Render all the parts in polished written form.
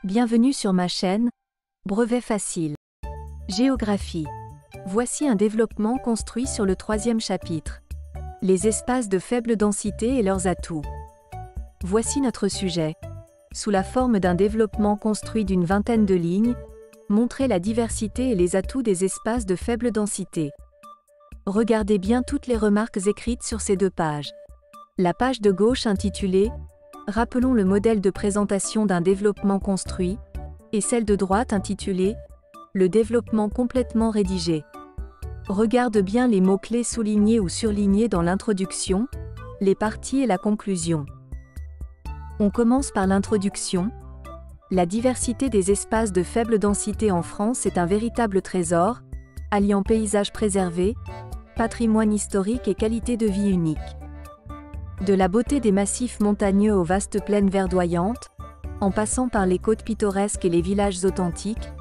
Bienvenue sur ma chaîne, Brevet facile. Géographie. Voici un développement construit sur le 3e chapitre. Les espaces de faible densité et leurs atouts. Voici notre sujet. Sous la forme d'un développement construit d'une vingtaine de lignes, montrer la diversité et les atouts des espaces de faible densité. Regardez bien toutes les remarques écrites sur ces 2 pages. La page de gauche intitulée « Rappelons le modèle de présentation d'un développement construit » et celle de droite intitulée « Le développement complètement rédigé ». Regarde bien les mots-clés soulignés ou surlignés dans l'introduction, les parties et la conclusion. On commence par l'introduction. La diversité des espaces de faible densité en France est un véritable trésor, alliant paysage préservé, patrimoine historique et qualité de vie unique. De la beauté des massifs montagneux aux vastes plaines verdoyantes, en passant par les côtes pittoresques et les villages authentiques,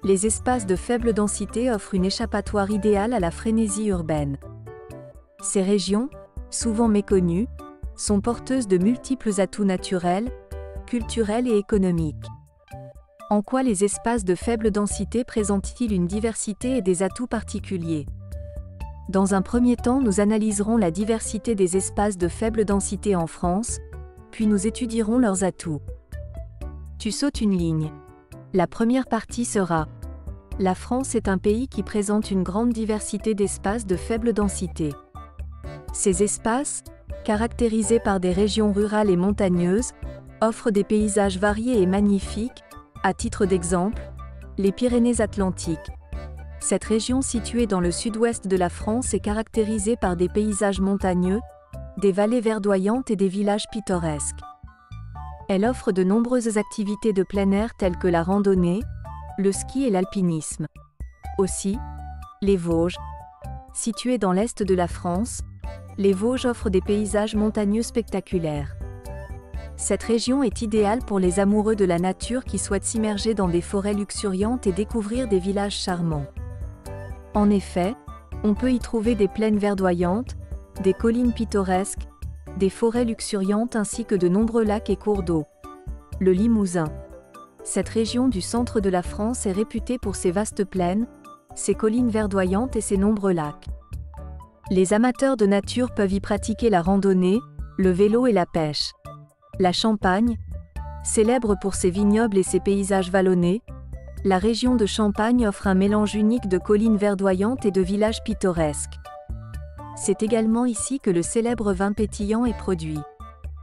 les espaces de faible densité offrent une échappatoire idéale à la frénésie urbaine. Ces régions, souvent méconnues, sont porteuses de multiples atouts naturels, culturels et économiques. En quoi les espaces de faible densité présentent-ils une diversité et des atouts particuliers ? Dans un premier temps, nous analyserons la diversité des espaces de faible densité en France, puis nous étudierons leurs atouts. Tu sautes une ligne. La première partie sera « La France est un pays qui présente une grande diversité d'espaces de faible densité. Ces espaces, caractérisés par des régions rurales et montagneuses, offrent des paysages variés et magnifiques, à titre d'exemple, les Pyrénées-Atlantiques. Cette région située dans le sud-ouest de la France est caractérisée par des paysages montagneux, des vallées verdoyantes et des villages pittoresques. Elle offre de nombreuses activités de plein air telles que la randonnée, le ski et l'alpinisme. Aussi, les Vosges. Situées dans l'est de la France, les Vosges offrent des paysages montagneux spectaculaires. Cette région est idéale pour les amoureux de la nature qui souhaitent s'immerger dans des forêts luxuriantes et découvrir des villages charmants. En effet, on peut y trouver des plaines verdoyantes, des collines pittoresques, des forêts luxuriantes ainsi que de nombreux lacs et cours d'eau. Le Limousin. Cette région du centre de la France est réputée pour ses vastes plaines, ses collines verdoyantes et ses nombreux lacs. Les amateurs de nature peuvent y pratiquer la randonnée, le vélo et la pêche. La Champagne, célèbre pour ses vignobles et ses paysages vallonnés, la région de Champagne offre un mélange unique de collines verdoyantes et de villages pittoresques. C'est également ici que le célèbre vin pétillant est produit.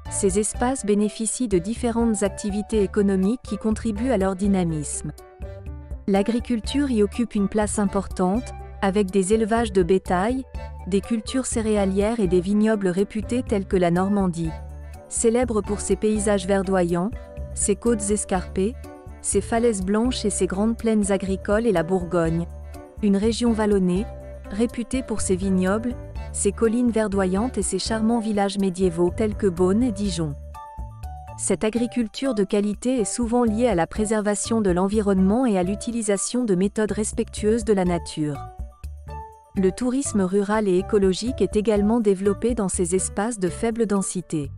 Ces espaces bénéficient de différentes activités économiques qui contribuent à leur dynamisme. L'agriculture y occupe une place importante, avec des élevages de bétail, des cultures céréalières et des vignobles réputés tels que la Normandie, célèbre pour ses paysages verdoyants, ses côtes escarpées, ses falaises blanches et ses grandes plaines agricoles et la Bourgogne, une région vallonnée, réputée pour ses vignobles, ses collines verdoyantes et ses charmants villages médiévaux tels que Beaune et Dijon. Cette agriculture de qualité est souvent liée à la préservation de l'environnement et à l'utilisation de méthodes respectueuses de la nature. Le tourisme rural et écologique est également développé dans ces espaces de faible densité.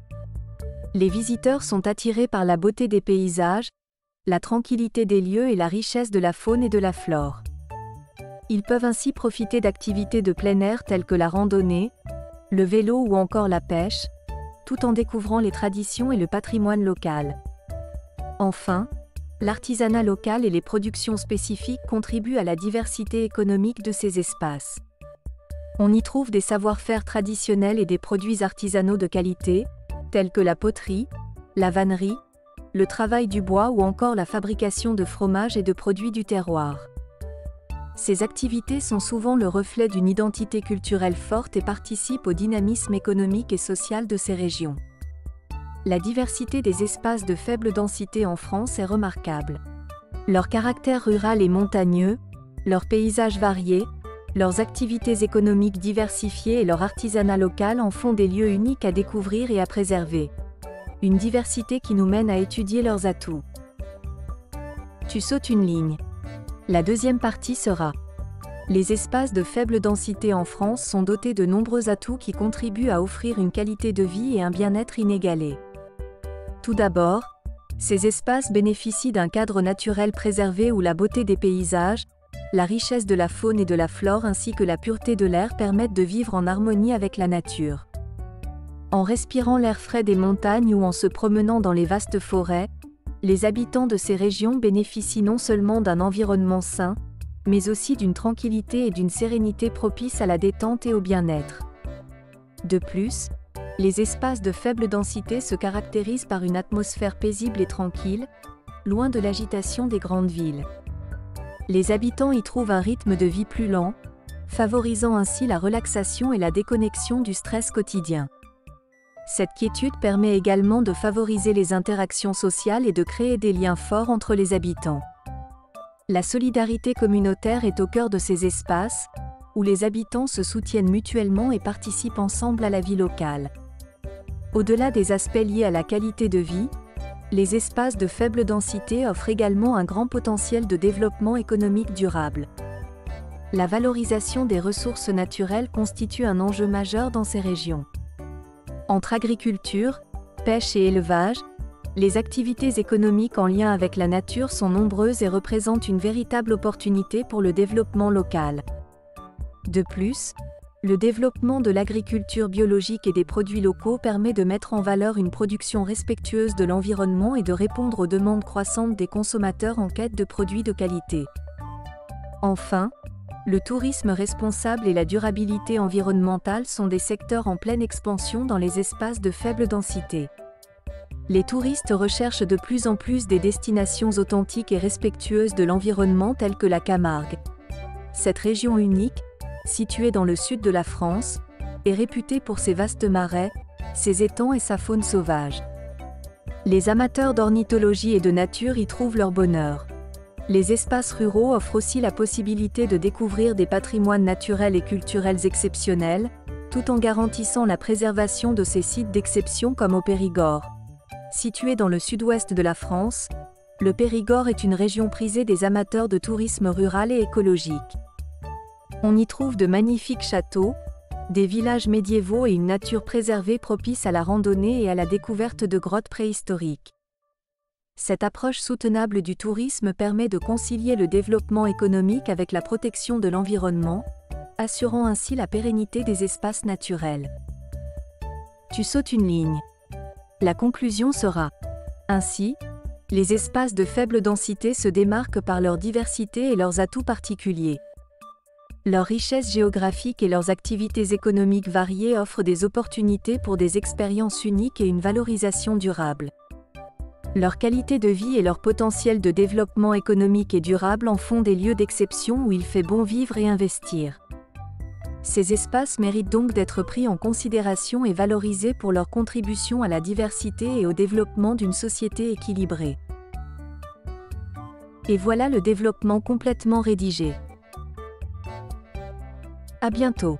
Les visiteurs sont attirés par la beauté des paysages, la tranquillité des lieux et la richesse de la faune et de la flore. Ils peuvent ainsi profiter d'activités de plein air telles que la randonnée, le vélo ou encore la pêche, tout en découvrant les traditions et le patrimoine local. Enfin, l'artisanat local et les productions spécifiques contribuent à la diversité économique de ces espaces. On y trouve des savoir-faire traditionnels et des produits artisanaux de qualité, tels que la poterie, la vannerie, le travail du bois ou encore la fabrication de fromages et de produits du terroir. Ces activités sont souvent le reflet d'une identité culturelle forte et participent au dynamisme économique et social de ces régions. La diversité des espaces de faible densité en France est remarquable. Leur caractère rural et montagneux, leurs paysages variés, leurs activités économiques diversifiées et leur artisanat local en font des lieux uniques à découvrir et à préserver. Une diversité qui nous mène à étudier leurs atouts. Tu sautes une ligne. La deuxième partie sera « Les espaces de faible densité en France sont dotés de nombreux atouts qui contribuent à offrir une qualité de vie et un bien-être inégalés. » Tout d'abord, Ces espaces bénéficient d'un cadre naturel préservé où la beauté des paysages, la richesse de la faune et de la flore ainsi que la pureté de l'air permettent de vivre en harmonie avec la nature. En respirant l'air frais des montagnes ou en se promenant dans les vastes forêts, les habitants de ces régions bénéficient non seulement d'un environnement sain, mais aussi d'une tranquillité et d'une sérénité propices à la détente et au bien-être. De plus, les espaces de faible densité se caractérisent par une atmosphère paisible et tranquille, loin de l'agitation des grandes villes. Les habitants y trouvent un rythme de vie plus lent, favorisant ainsi la relaxation et la déconnexion du stress quotidien. Cette quiétude permet également de favoriser les interactions sociales et de créer des liens forts entre les habitants. La solidarité communautaire est au cœur de ces espaces, où les habitants se soutiennent mutuellement et participent ensemble à la vie locale. Au-delà des aspects liés à la qualité de vie, les espaces de faible densité offrent également un grand potentiel de développement économique durable. La valorisation des ressources naturelles constitue un enjeu majeur dans ces régions. Entre agriculture, pêche et élevage, les activités économiques en lien avec la nature sont nombreuses et représentent une véritable opportunité pour le développement local. De plus, le développement de l'agriculture biologique et des produits locaux permet de mettre en valeur une production respectueuse de l'environnement et de répondre aux demandes croissantes des consommateurs en quête de produits de qualité. Enfin, le tourisme responsable et la durabilité environnementale sont des secteurs en pleine expansion dans les espaces de faible densité. Les touristes recherchent de plus en plus des destinations authentiques et respectueuses de l'environnement telles que la Camargue. Cette région unique, située dans le sud de la France, est réputée pour ses vastes marais, ses étangs et sa faune sauvage. Les amateurs d'ornithologie et de nature y trouvent leur bonheur. Les espaces ruraux offrent aussi la possibilité de découvrir des patrimoines naturels et culturels exceptionnels, tout en garantissant la préservation de ces sites d'exception comme au Périgord. Situé dans le sud-ouest de la France, le Périgord est une région prisée des amateurs de tourisme rural et écologique. On y trouve de magnifiques châteaux, des villages médiévaux et une nature préservée propice à la randonnée et à la découverte de grottes préhistoriques. Cette approche soutenable du tourisme permet de concilier le développement économique avec la protection de l'environnement, assurant ainsi la pérennité des espaces naturels. Tu sautes une ligne. La conclusion sera: ainsi, les espaces de faible densité se démarquent par leur diversité et leurs atouts particuliers. Leur richesse géographique et leurs activités économiques variées offrent des opportunités pour des expériences uniques et une valorisation durable. Leur qualité de vie et leur potentiel de développement économique et durable en font des lieux d'exception où il fait bon vivre et investir. Ces espaces méritent donc d'être pris en considération et valorisés pour leur contribution à la diversité et au développement d'une société équilibrée. Et voilà le développement complètement rédigé. À bientôt.